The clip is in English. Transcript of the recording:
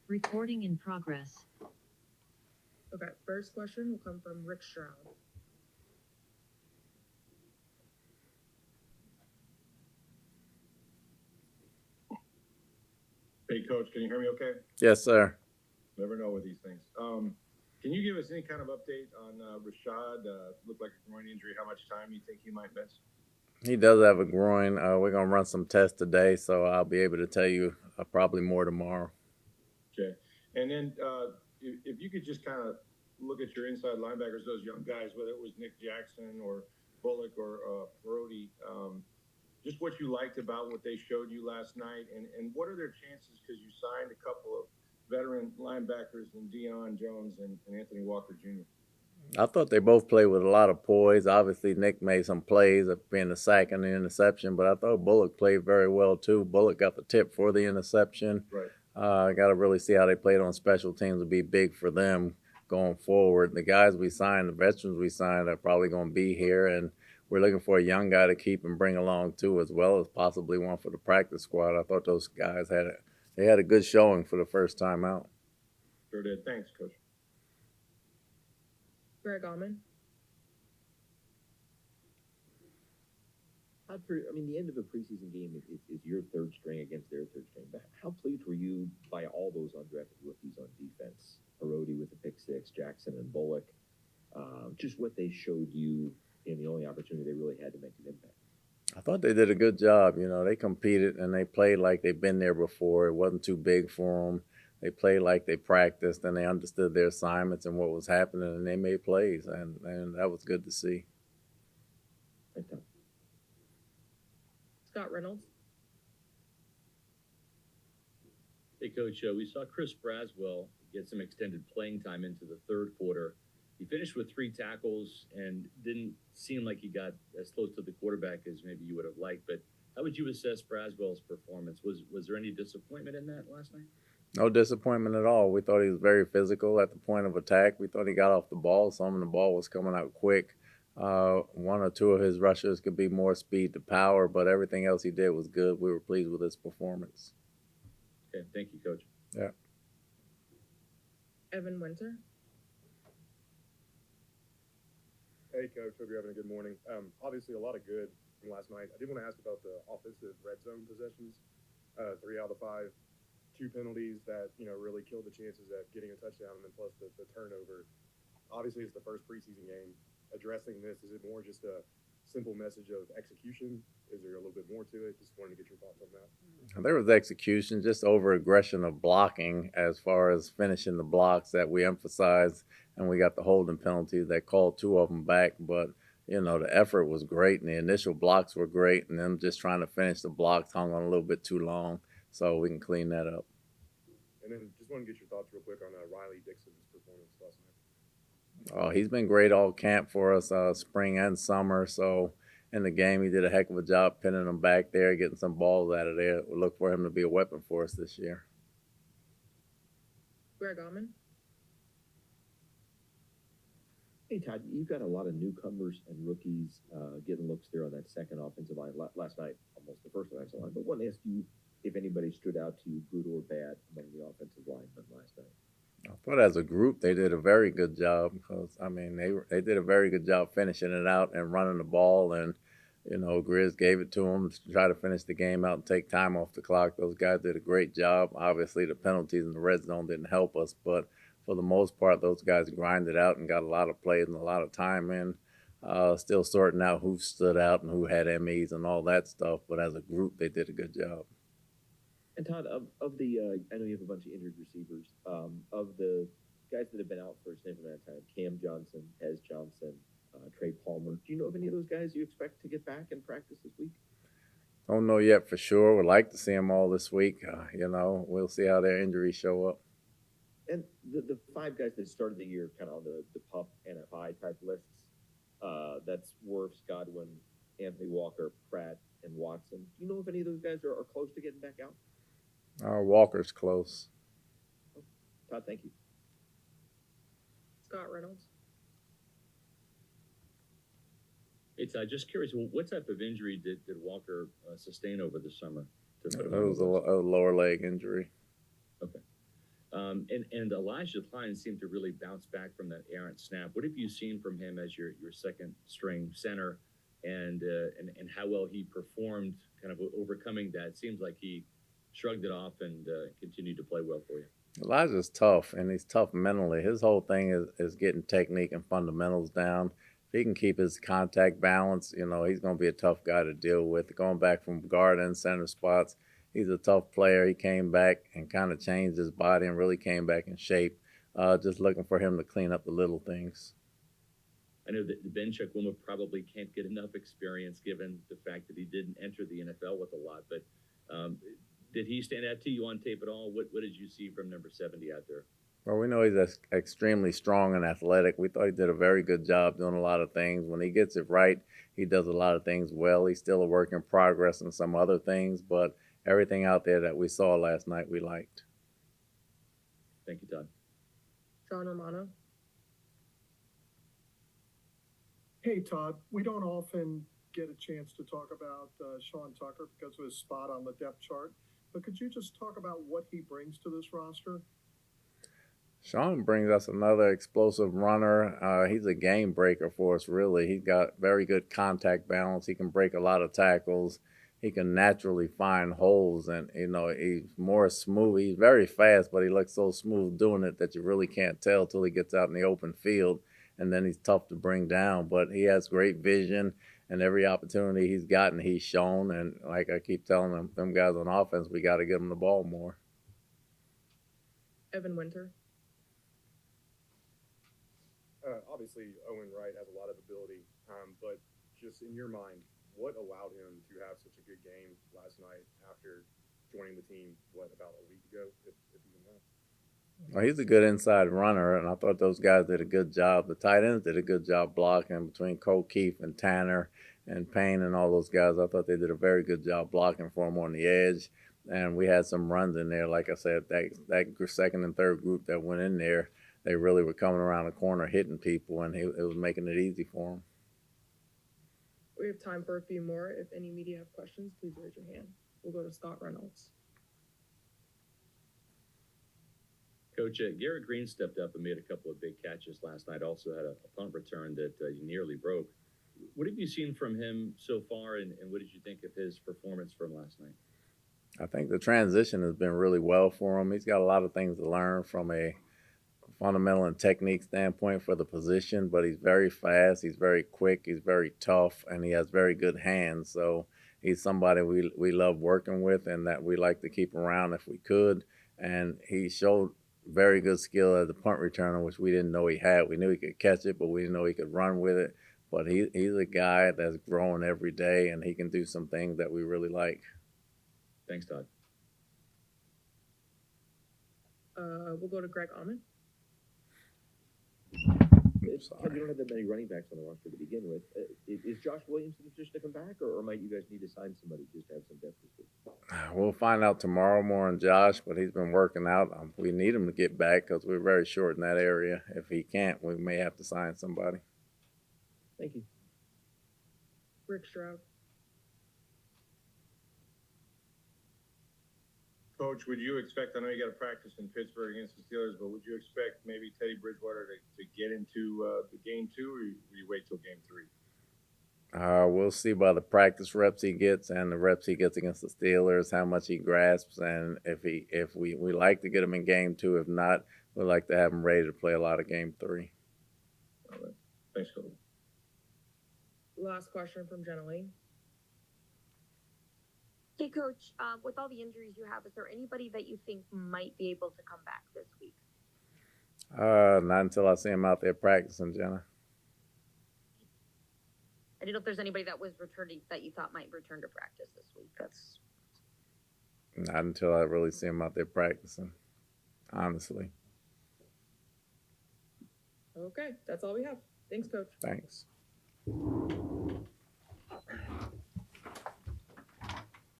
Recording in progress. Okay, first question will come from Rick Stroud. Hey, Coach, can you hear me okay? Yes, sir. Never know with these things. Can you give us any kind of update on Rashad? Looked like a groin injury. How much time you think he might miss? He does have a groin. We're going to run some tests today, so I'll be able to tell you probably more tomorrow. Okay. And then if you could just kind of look at your inside linebackers, those young guys, whether it was Nick Jackson or Bullock or Brody, just what you liked about what they showed you last night, and what are their chances, because you signed a couple of veteran linebackers in Deion Jones and Anthony Walker Jr. I thought they both played with a lot of poise. Obviously, Nick made some plays of being the sack and the interception, but I thought Bullock played very well too. Bullock got the tip for the interception. Right. I got to really see how they played on special teams. Will be big for them going forward. The guys we signed, the veterans we signed, are probably going to be here, and we're looking for a young guy to keep and bring along too, as well as possibly one for the practice squad. I thought those guys had a good showing for the first time out. Sure did. Thanks, Coach. Greg Allman. Todd, the end of a preseason game is your third string against their third string. But how pleased were you by all those undrafted rookies on defense? Parodi with the pick six, Jackson and Bullock. Just what they showed you in the only opportunity they really had to make an impact. I thought they did a good job. You know, they competed and they played like they've been there before. It wasn't too big for them. They played like they practiced and they understood their assignments and what was happening, and they made plays, and that was good to see. Thanks, Todd. Scott Reynolds. Hey, Coach, we saw Chris Braswell get some extended playing time into the third quarter. He finished with 3 tackles and didn't seem like he got as close to the quarterback as maybe you would have liked. But how would you assess Braswell's performance? Was there any disappointment in that last night? No disappointment at all. We thought he was very physical at the point of attack. We thought he got off the ball. Some of the ball was coming out quick. One or two of his rushers could be more speed to power, but everything else he did was good. We were pleased with his performance. Okay, thank you, Coach. Yeah. Evan Winter. Hey, Coach. Hope you're having a good morning. Obviously, a lot of good from last night. I did want to ask about the offensive red zone possessions. 3 out of 5, 2 penalties that really killed the chances at getting a touchdown, and then plus the turnover. Obviously, it's the first preseason game. Addressing this, is it more just a simple message of execution? Is there a little bit more to it? Just wanted to get your thoughts on that. There was execution, just over aggression of blocking as far as finishing the blocks that we emphasized, and we got the holding penalties that called 2 of them back. But the effort was great, and the initial blocks were great, and them just trying to finish the blocks hung on a little bit too long, so we can clean that up. And then just want to get your thoughts real quick on Riley Dixon's performance last night. He's been great all camp for us, spring and summer. So in the game, he did a heck of a job pinning them back there, getting some balls out of there. We look for him to be a weapon for us this year. Greg Allman. Hey, Todd, you've got a lot of newcomers and rookies getting looks there on that second offensive line. Last night, almost the first offensive line. But I want to ask you if anybody stood out to you, good or bad, among the offensive linemen last night. I thought as a group they did a very good job, because they did a very good job finishing it out and running the ball, and Grizz gave it to them to try to finish the game out and take time off the clock. Those guys did a great job. Obviously the penalties in the red zone didn't help us, but for the most part those guys grinded out and got a lot of plays and a lot of time in. Still sorting out who stood out and who had MEs and all that stuff, but as a group they did a good job. And Todd, of the, I know you have a bunch of injured receivers. Of the guys that have been out for a significant amount of time, Cam Johnson, Hez Johnson, Trey Palmer, do you know of any of those guys you expect to get back in practice this week? Don't know yet for sure. Would like to see them all this week. We'll see how their injuries show up. And the 5 guys that started the year kind of on the PUP NFI type lists, that's Wirfs, Godwin, Anthony Walker, Pratt, and Watson. Do you know if any of those guys are close to getting back out? Walker's close. Todd, thank you. Scott Reynolds. Hey, Todd, just curious, what type of injury did Walker sustain over the summer? It was a lower leg injury. Okay. And Elijah Klein seemed to really bounce back from that errant snap. What have you seen from him as your second string center, and how well he performed, kind of overcoming that? It seems like he shrugged it off and continued to play well for you. Elijah's tough, and he's tough mentally. His whole thing is getting technique and fundamentals down. If he can keep his contact balance, he's going to be a tough guy to deal with. Going back from guard and center spots, he's a tough player. He came back and kind of changed his body and really came back in shape. Just looking for him to clean up the little things. I know that Ben Chukwuma probably can't get enough experience given the fact that he didn't enter the NFL with a lot, but did he stand out to you on tape at all? What did you see from number 70 out there? Well, we know he's extremely strong and athletic. We thought he did a very good job doing a lot of things. When he gets it right, he does a lot of things well. He's still a work in progress in some other things, but everything out there that we saw last night, we liked. Thank you, Todd. Sean Romano. Hey, Todd, we don't often get a chance to talk about Sean Tucker because of his spot on the depth chart, but could you just talk about what he brings to this roster? Sean brings us another explosive runner. He's a game breaker for us, really. He's got very good contact balance. He can break a lot of tackles. He can naturally find holes, and he's more smooth. He's very fast, but he looks so smooth doing it that you really can't tell till he gets out in the open field, and then he's tough to bring down. But he has great vision, and every opportunity he's gotten, he's shown. And like I keep telling them guys on offense, we got to get him the ball more. Evan Winter. Obviously, Owen Wright has a lot of ability, but just in your mind, what allowed him to have such a good game last night after joining the team, about a week ago, if even that? Well, he's a good inside runner, and I thought those guys did a good job. The tight ends did a good job blocking between Cole Keefe and Tanner and Payne and all those guys. I thought they did a very good job blocking for him on the edge, and we had some runs in there. Like I said, that second and third group that went in there, they really were coming around the corner hitting people, and it was making it easy for them. We have time for a few more. If any media have questions, please raise your hand. We'll go to Scott Reynolds. Coach, Garrett Green stepped up and made a couple of big catches last night. Also had a punt return that you nearly broke. What have you seen from him so far, and what did you think of his performance from last night? I think the transition has been really well for him. He's got a lot of things to learn from a fundamental and technique standpoint for the position, but he's very fast, he's very quick, he's very tough, and he has very good hands. So he's somebody we love working with and that we like to keep around if we could. And he showed very good skill as a punt returner, which we didn't know he had. We knew he could catch it, but we didn't know he could run with it. But he's a guy that's growing every day, and he can do some things that we really like. Thanks, Todd. We'll go to Greg Ahman. Ken, you don't have that many running backs on the roster to begin with. Is Josh Williams in the position to come back, or might you guys need to sign somebody just to have some depth this week? We'll find out tomorrow more on Josh, but he's been working out. We need him to get back because we're very short in that area. If he can't, we may have to sign somebody. Thank you. Rick Stroud. Coach, would you expect, I know you got to practice in Pittsburgh against the Steelers, but would you expect maybe Teddy Bridgewater to get into the game 2, or will you wait till game 3? We'll see by the practice reps he gets and the reps he gets against the Steelers, how much he grasps, and if we like to get him in game 2. If not, we like to have him ready to play a lot of game 3. All right. Thanks, Coach. Last question from Jenna Lee. Hey, Coach, with all the injuries you have, is there anybody that you think might be able to come back this week? Not until I see him out there practicing, Jenna. I didn't know if there's anybody that was returning that you thought might return to practice this week. That's Not until I really see him out there practicing, honestly. Okay, that's all we have. Thanks, Coach. Thanks.